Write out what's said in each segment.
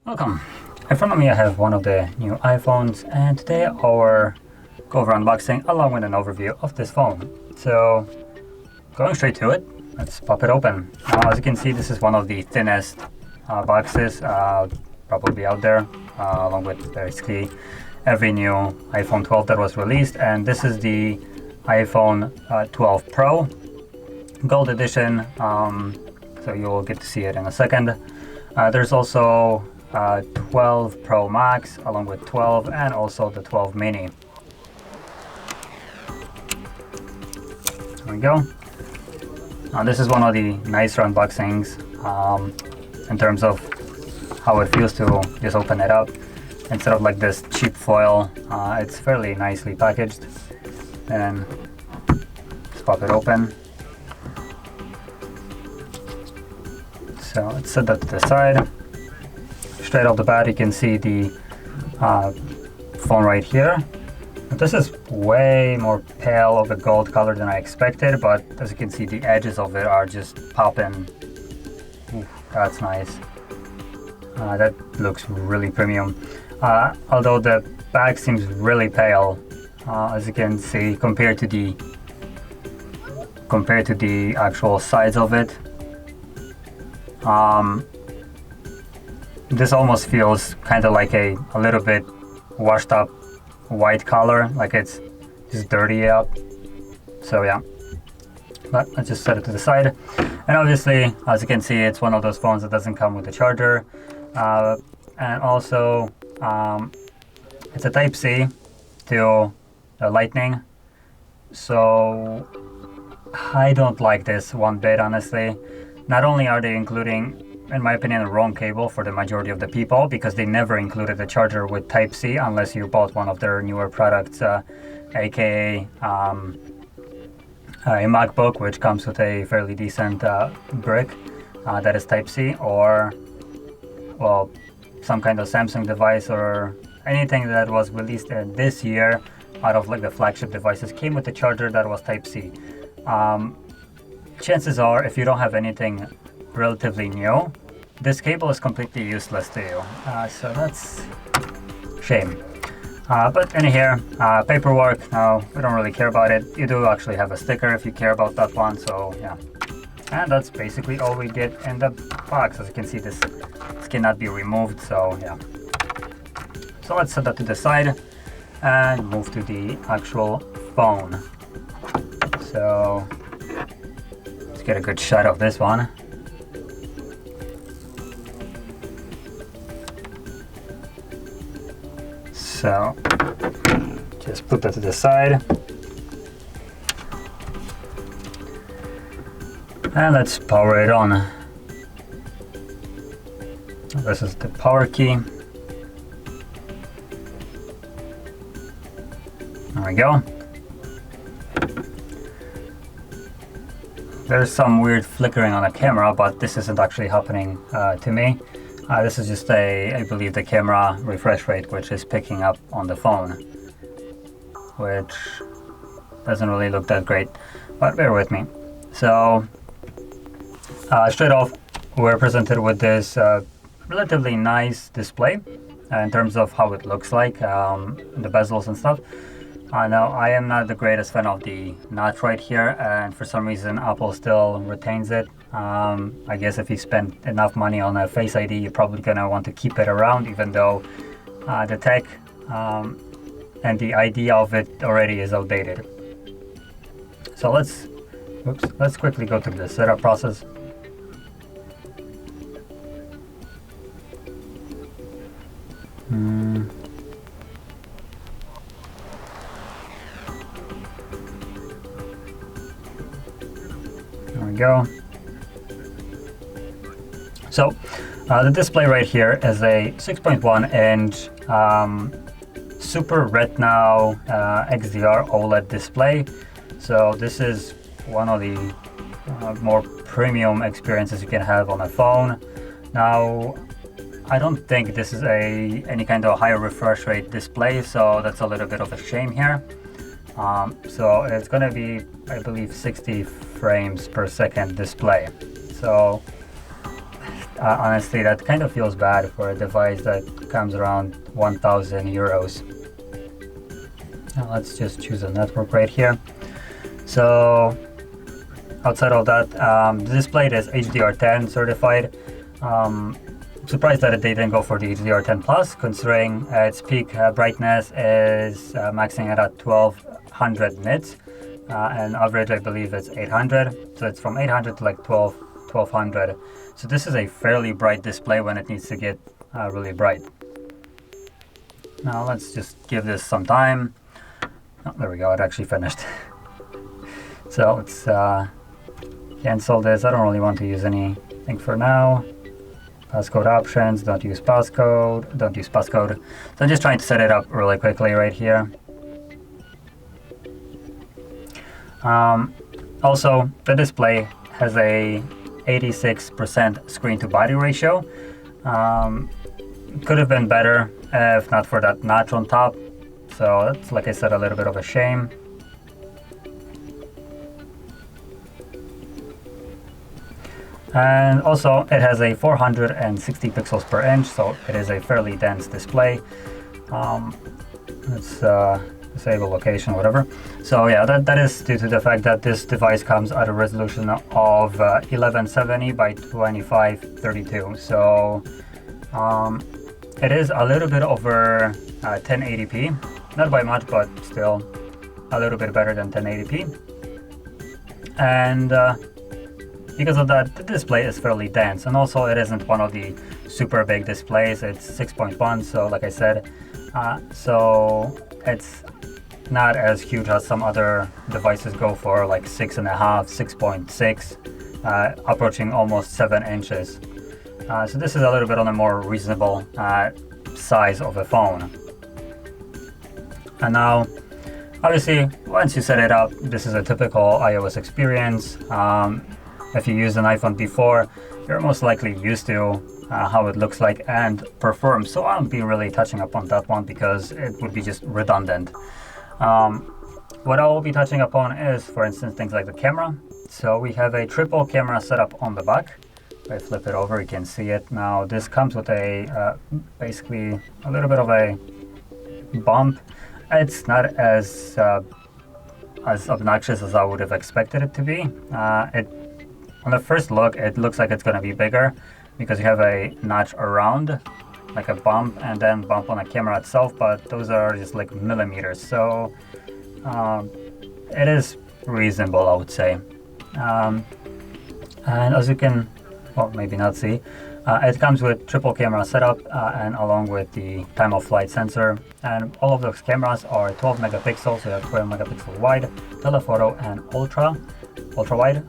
Welcome. In front of me I have one of the new iPhones, and today I'll go over unboxing along with an overview of this phone. So going straight to it, let's pop it open. As you can see, this is one of the thinnest boxes probably out there, along with basically every new iPhone 12 that was released. And this is the iPhone 12 Pro Gold Edition, so you'll get to see it in a second. There's also 12 Pro Max along with 12 and also the 12 Mini. There we go. This is one of the nicer unboxings in terms of how it feels to just open it up instead of like this cheap foil. It's fairly nicely packaged, and let's pop it open. So let's set that to the side. Straight off the bat, you can see the phone right here. This is way more pale of a gold color than I expected, but as you can see, the edges of it are just popping. Ooh, that's nice. That looks really premium. Although the back seems really pale, as you can see, compared to the actual sides of it. This almost feels kind of like a little bit washed up white color, like it's just dirty up. So yeah, but let's just set it to the side. And obviously, as you can see, it's one of those phones that doesn't come with a charger, and also it's a Type-C to Lightning. So I don't like this one bit, honestly. Not only are they including, in my opinion, the wrong cable for the majority of the people, because they never included a charger with Type-C unless you bought one of their newer products, aka a MacBook, which comes with a fairly decent brick that is Type-C, or well, some kind of Samsung device or anything that was released this year out of like the flagship devices came with a charger that was Type-C. Chances are, if you don't have anything relatively new, this cable is completely useless to you. So that's shame. But in here, paperwork, no, we don't really care about it. You do actually have a sticker if you care about that one, so yeah. And that's basically all we get in the box. As you can see, this cannot be removed, so yeah. So let's set that to the side and move to the actual phone. So let's get a good shot of this one. So just put that to the side. And let's power it on. This is the power key. There we go. There's some weird flickering on the camera, but this isn't actually happening to me. This is just I believe the camera refresh rate, which is picking up on the phone, which doesn't really look that great, but bear with me. So straight off, we're presented with this relatively nice display in terms of how it looks like, the bezels and stuff. Now, I am not the greatest fan of the notch right here, and for some reason Apple still retains it. I guess if you spend enough money on a Face ID, you're probably going to want to keep it around, even though the tech and the idea of it already is outdated. So let's quickly go through the setup process. There we go. So the display right here is a 6.1 inch Super Retina XDR OLED display. So this is one of the more premium experiences you can have on a phone. Now, I don't think this is any kind of higher refresh rate display, so that's a little bit of a shame here. So it's going to be, I believe, 60 frames per second display. So honestly, that kind of feels bad for a device that comes around 1,000 euros. Now let's just choose a network right here. So outside of that, the display is HDR10 certified. Surprised that they didn't go for the HDR10 Plus, considering its peak brightness is maxing it at 1200 nits, and average I believe it's 800, so it's from 800 to like 1200. So this is a fairly bright display when it needs to get really bright. Now let's just give this some time. Oh, there we go, it actually finished. So let's cancel this. I don't really want to use anything for now. Passcode options, don't use passcode. So I'm just trying to set it up really quickly right here. Also, the display has a 86% screen to body ratio. Could have been better if not for that notch on top. So that's, like I said, a little bit of a shame. And also it has a 460 pixels per inch, so it is a fairly dense display. Let's disable location, whatever. So yeah, that is due to the fact that this device comes at a resolution of 1170 by 2532. So it is a little bit over 1080p, not by much, but still a little bit better than 1080p. And because of that, the display is fairly dense, and also it isn't one of the super big displays. It's 6.1, so like I said, so it's not as huge as some other devices go for, like 6.5, 6.6, approaching almost 7 inches. So this is a little bit on a more reasonable size of a phone. And now, obviously, once you set it up, this is a typical iOS experience. If you used an iPhone before, you're most likely used to how it looks like and performs. So I won't be really touching upon that one because it would be just redundant. What I will be touching upon is, for instance, things like the camera. So we have a triple camera setup on the back. If I flip it over, you can see it. Now this comes with a basically a little bit of a bump. It's not as obnoxious as I would have expected it to be. On the first look, it looks like it's going to be bigger because you have a notch around, like a bump, and then bump on the camera itself, but those are just like millimeters. So it is reasonable, I would say. And as you can, well, maybe not see, it comes with triple camera setup and along with the time of flight sensor. And all of those cameras are 12 megapixels, so you have 12 megapixel wide, telephoto, and ultra wide,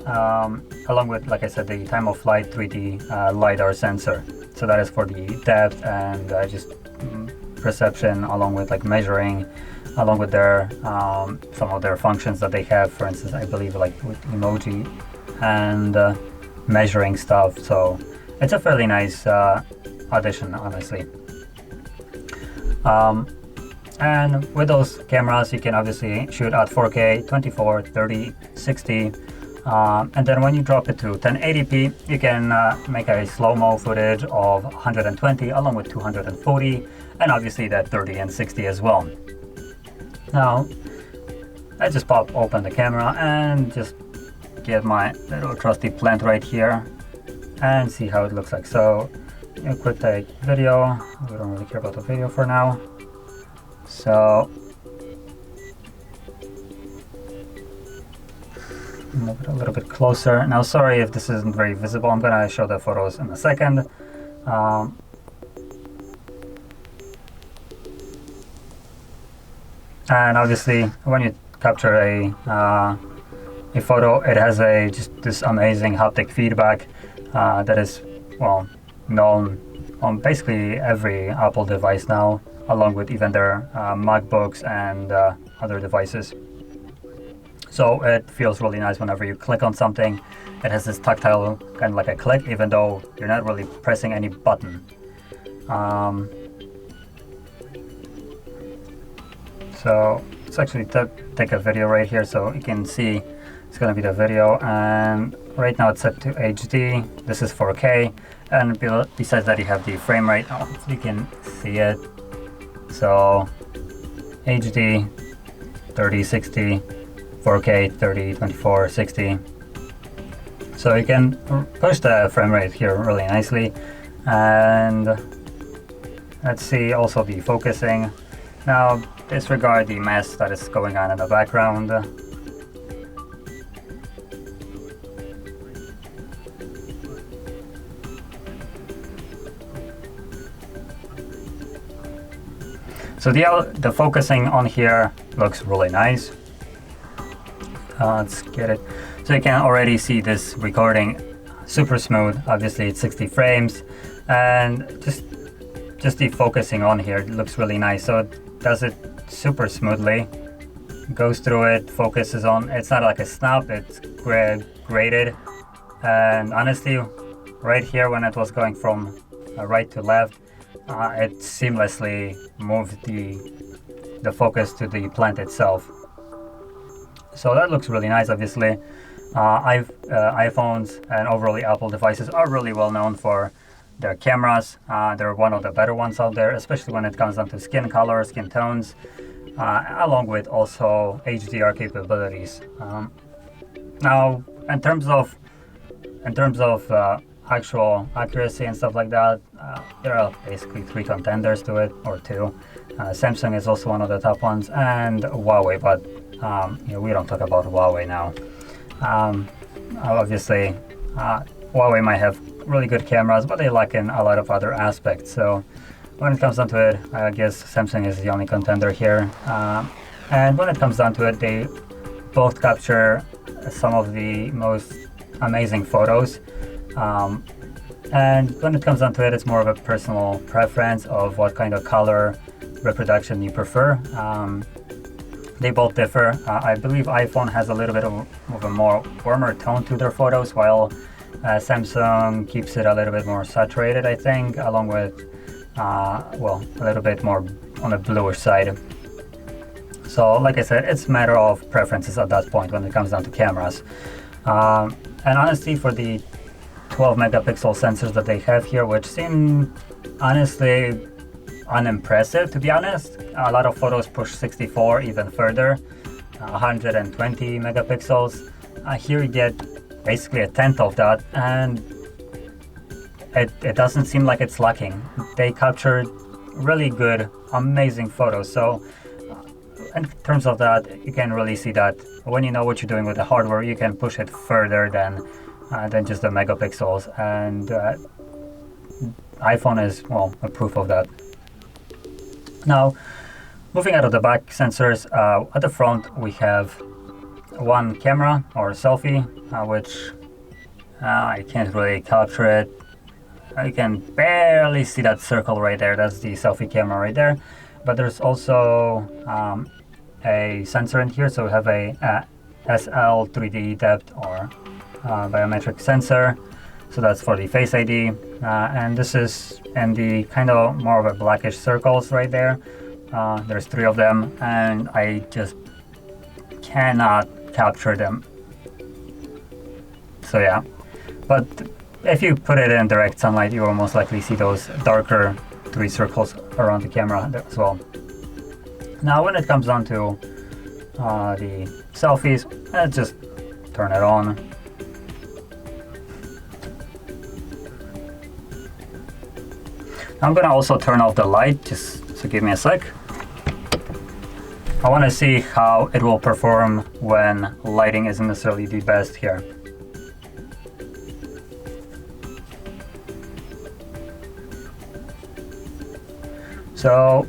along with, like I said, the time of flight 3D LiDAR sensor. So that is for the depth and just perception, along with like measuring, along with their some of their functions that they have. For instance, I believe like with emoji and measuring stuff. So it's a fairly nice addition, honestly. And with those cameras, you can obviously shoot at 4K, 24, 30, 60. And then when you drop it to 1080p, you can make a slow-mo footage of 120 along with 240, and obviously that 30 and 60 as well. Now, I just pop open the camera and just get my little trusty plant right here and see how it looks like. So, a quick take video. We don't really care about the video for now. So, move it a little bit closer. Now, sorry if this isn't very visible. I'm gonna show the photos in a second. And obviously, when you capture a photo, it has just this amazing haptic feedback that is, well, known on basically every Apple device now, along with even their MacBooks and other devices. So it feels really nice whenever you click on something. It has this tactile kind of like a click, even though you're not really pressing any button. So let's actually take a video right here so you can see It's gonna be the video, and right now it's set to HD. This is 4K, and besides that you have the frame rate. Oh, if you can see it. So HD, 30, 60, 4K, 30, 24, 60. So you can push the frame rate here really nicely. And let's see also the focusing. Now disregard the mess that is going on in the background. So the focusing on here looks really nice. Let's get it. So you can already see this recording super smooth. Obviously it's 60 frames, and just the focusing on here looks really nice. So it does it super smoothly. Goes through it, focuses on. It's not like a snap. It's graded, and honestly, right here when it was going from right to left, it seamlessly moved the focus to the plant itself. So that looks really nice. Obviously, iPhones and overall Apple devices are really well known for their cameras. They're one of the better ones out there, especially when it comes down to skin color, skin tones, along with also HDR capabilities. Now, in terms of actual accuracy and stuff like that, there are basically 3 contenders to it, or 2. Samsung is also one of the top ones, and Huawei, but we don't talk about Huawei now. Obviously, Huawei might have really good cameras, but they lack in a lot of other aspects. So when it comes down to it, I guess Samsung is the only contender here. And when it comes down to it, they both capture some of the most amazing photos. And when it comes down to it, it's more of a personal preference of what kind of color reproduction you prefer. They both differ. I believe iPhone has a little bit of a more warmer tone to their photos, while Samsung keeps it a little bit more saturated, I think, along with, well, a little bit more on the bluish side. So like I said, it's a matter of preferences at that point when it comes down to cameras. And honestly, for the 12 megapixel sensors that they have here, which seem honestly unimpressive, to be honest. A lot of photos push 64, even further, 120 megapixels. Here you get basically a tenth of that, and it doesn't seem like it's lacking. They captured really good, amazing photos. So in terms of that, you can really see that when you know what you're doing with the hardware, you can push it further than just the megapixels, and iPhone is, well, a proof of that. Now, moving out of the back sensors, at the front we have one camera, or selfie, which I can't really capture it. You can barely see that circle right there. That's the selfie camera right there. But there's also a sensor in here, so we have a SL 3D depth or biometric sensor. So that's for the Face ID, and this is in the kind of more of a blackish circles right there. There's 3 of them, and I just cannot capture them. So yeah, but if you put it in direct sunlight, you will most likely see those darker 3 circles around the camera as well. Now when it comes down to the selfies, let's just turn it on. I'm gonna also turn off the light, just so give me a sec. I wanna see how it will perform when lighting isn't necessarily the best here. So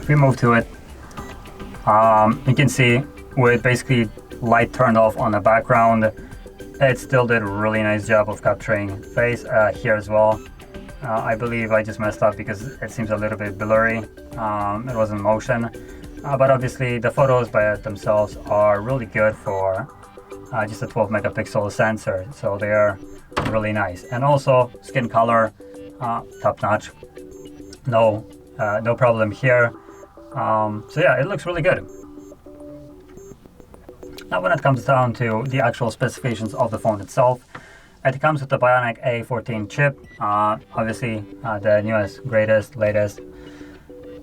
if we move to it, you can see with basically light turned off on the background, it still did a really nice job of capturing face here as well. I believe I just messed up because it seems a little bit blurry. It was in motion, but obviously the photos by themselves are really good for just a 12 megapixel sensor, so they are really nice. And also skin color, top notch, no problem here. So yeah, it looks really good. Now when it comes down to the actual specifications of the phone itself, it comes with the Bionic A14 chip, obviously the newest, greatest, latest.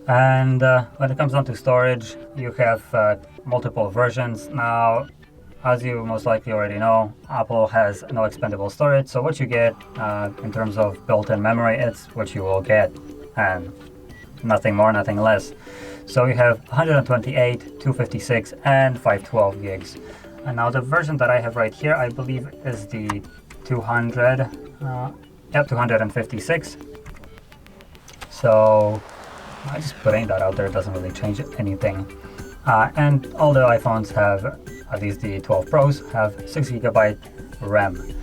And when it comes down to storage, you have multiple versions. Now, as you most likely already know, Apple has no expandable storage, so what you get in terms of built-in memory, it's what you will get, and nothing more, nothing less. So you have 128, 256, and 512 gigs. And now the version that I have right here, I believe is the 256. So just putting that out there doesn't really change anything. And all the iPhones have, at least the 12 Pros, have 6GB RAM.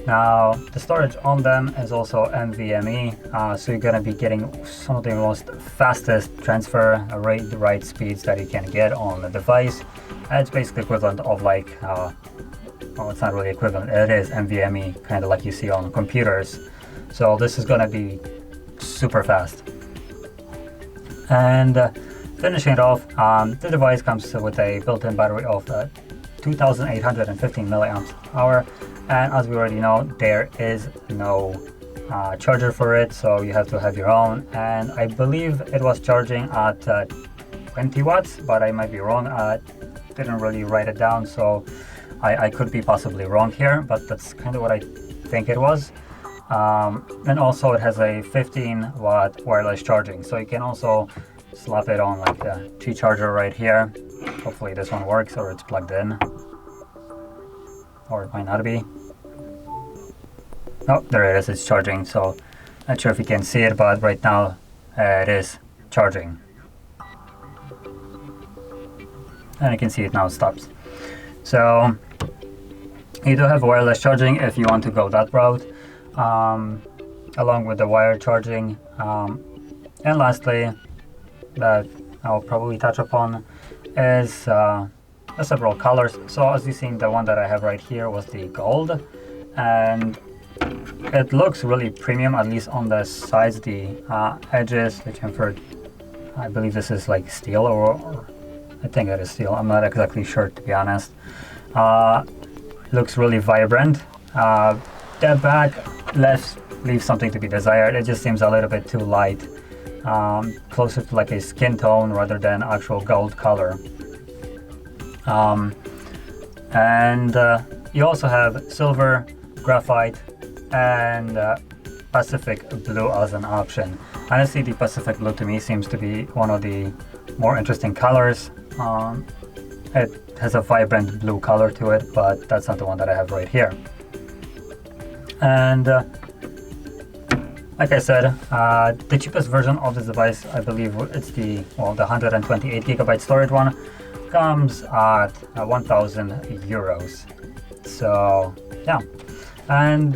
Now, the storage on them is also NVMe, so you're going to be getting some of the most fastest transfer rate write speeds that you can get on the device. And it's basically equivalent of like, well, it's not really equivalent, it is NVMe, kind of like you see on computers. So this is going to be super fast. And finishing it off, the device comes with a built-in battery of 2,815 milliamps hour. And as we already know, there is no charger for it, so you have to have your own. And I believe it was charging at 20 watts, but I might be wrong. Didn't really write it down, so I could be possibly wrong here, but that's kind of what I think it was. And also it has a 15-watt wireless charging, so you can also slap it on like a Qi charger right here. Hopefully this one works, or it's plugged in, or it might not be. Oh, there it is, it's charging. So not sure if you can see it, but right now it is charging. And you can see it now stops. So you do have wireless charging if you want to go that route, along with the wired charging. And lastly, that I'll probably touch upon is the several colors. So as you've seen, the one that I have right here was the gold, and it looks really premium, at least on the sides, the edges, the chamfered. I believe this is like steel, or I think it is steel. I'm not exactly sure, to be honest. Looks really vibrant. The back leaves something to be desired. It just seems a little bit too light, closer to like a skin tone rather than actual gold color. And you also have silver, graphite, and Pacific blue as an option. Honestly, the Pacific blue to me seems to be one of the more interesting colors. It has a vibrant blue color to it, but that's not the one that I have right here. And like I said, the cheapest version of this device, I believe it's the 128GB storage one, comes at 1,000 euros. So yeah, and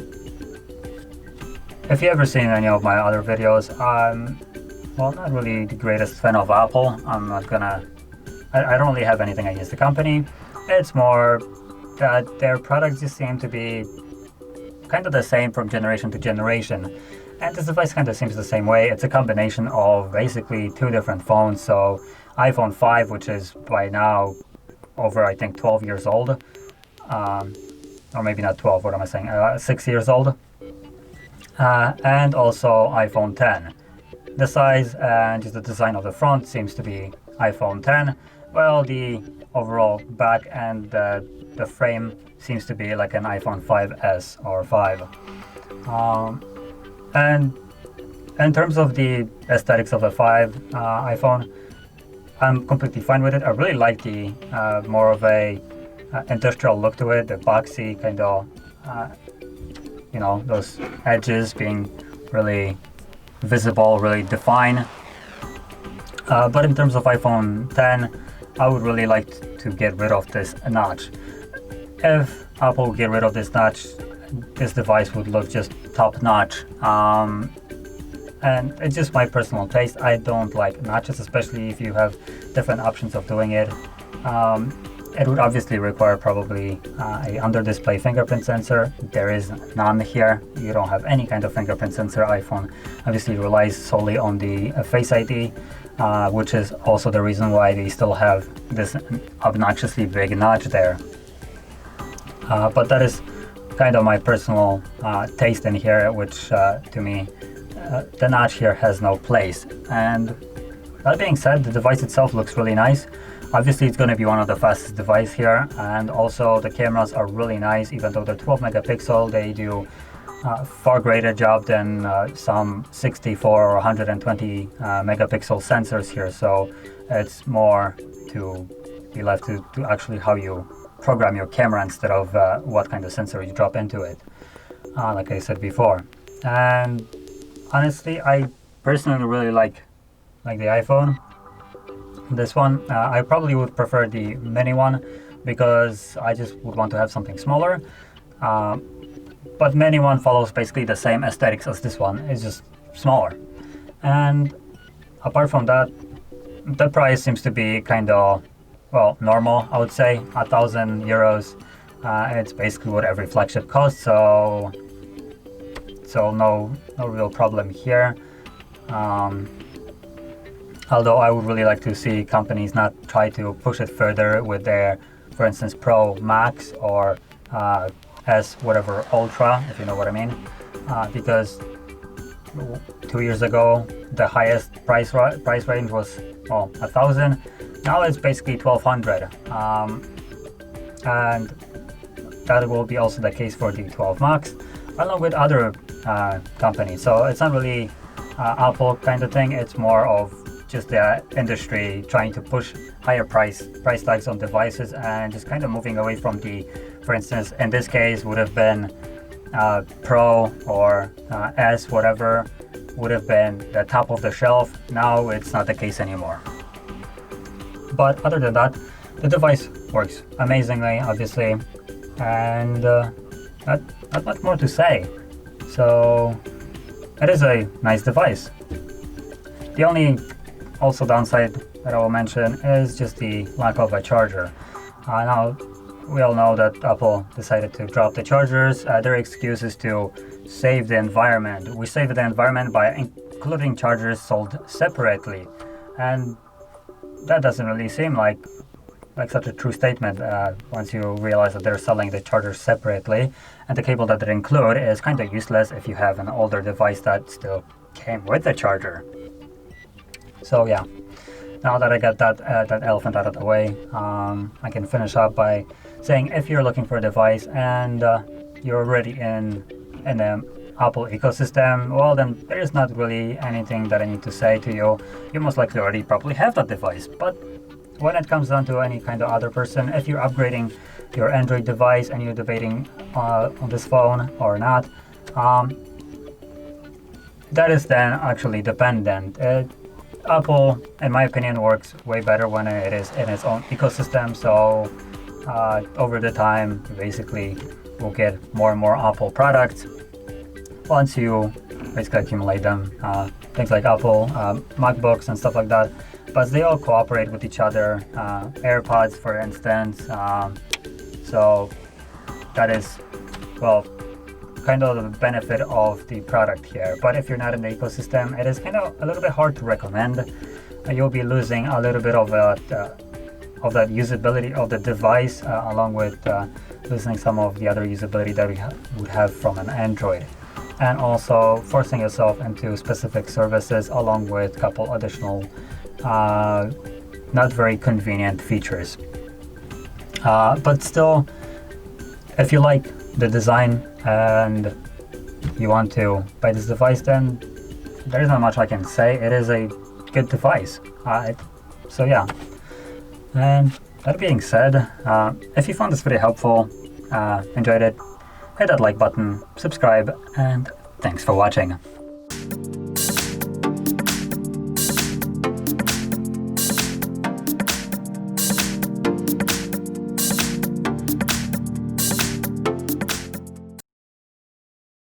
if you ever seen any of my other videos, I'm not really the greatest fan of Apple. I don't really have anything against the company. It's more that their products just seem to be kind of the same from generation to generation. And this device kind of seems the same way. It's a combination of basically two different phones. So iPhone 5, which is by now over, I think, 12 years old. Or maybe not 12, what am I saying? 6 years old. And also iPhone 10. The size and just the design of the front seems to be iPhone 10. Well, the overall back and the frame seems to be like an iPhone 5S or 5. And in terms of the aesthetics of the 5 iPhone, I'm completely fine with it. I really like the more of a industrial look to it, the boxy kind of, those edges being really visible, really defined. But in terms of iPhone 10, I would really like to get rid of this notch. If Apple would get rid of this notch, this device would look just top notch. And it's just my personal taste. I don't like notches, especially if you have different options of doing it. it would obviously require probably a under-display fingerprint sensor. There is none here. You don't have any kind of fingerprint sensor. iPhone obviously relies solely on the Face ID, which is also the reason why they still have this obnoxiously big notch there. But that is kind of my personal taste in here, which to me, the notch here has no place. And that being said, the device itself looks really nice. Obviously, it's going to be one of the fastest devices here, and also the cameras are really nice. Even though they're 12 megapixel, they do far greater job than some 64 or 120 megapixel sensors here. So it's more to be left to actually how you program your camera instead of what kind of sensor you drop into it, like I said before. And honestly, I personally really like the iPhone. This one, I probably would prefer the mini one because I just would want to have something smaller. But mini one follows basically the same aesthetics as this one. It's just smaller. And apart from that, the price seems to be kind of, well, normal, I would say. 1,000 euros. It's basically what every flagship costs, so no real problem here. Although I would really like to see companies not try to push it further with their, for instance, Pro Max or S whatever Ultra, if you know what I mean, because 2 years ago the highest price range was 1,000. Now it's basically 1,200, and that will be also the case for the 12 Max, along with other companies. So it's not really Apple kind of thing. It's more of just the industry trying to push higher price tags on devices and just kind of moving away from the, for instance, in this case would have been Pro or S, whatever, would have been the top of the shelf. Now it's not the case anymore. But other than that, the device works amazingly, obviously, and not much more to say. So it is a nice device. The only also downside that I will mention is just the lack of a charger. Now, we all know that Apple decided to drop the chargers. Their excuse is to save the environment. We save the environment by including chargers sold separately, and that doesn't really seem like such a true statement once you realize that they're selling the chargers separately, and the cable that they include is kind of useless if you have an older device that still came with the charger. So yeah, now that I got that elephant out of the way, I can finish up by saying if you're looking for a device and you're already in the Apple ecosystem, well then there is not really anything that I need to say to you. You most likely already probably have that device. But when it comes down to any kind of other person, if you're upgrading your Android device and you're debating on this phone or not, that is then actually dependent. Apple, in my opinion, works way better when it is in its own ecosystem. So over the time, you basically will get more and more Apple products once you basically accumulate them. Things like Apple MacBooks and stuff like that. But they all cooperate with each other. AirPods, for instance. So that is, well, kind of the benefit of the product here. But if you're not in the ecosystem, it is kind of a little bit hard to recommend. You'll be losing a little bit of that usability of the device, along with losing some of the other usability that we would have from an Android, and also forcing yourself into specific services along with a couple additional not very convenient features. But still, if you like the design and you want to buy this device, then there's not much I can say. It is a good device. So yeah. And that being said, if you found this video helpful, enjoyed it, hit that like button, subscribe, and thanks for watching.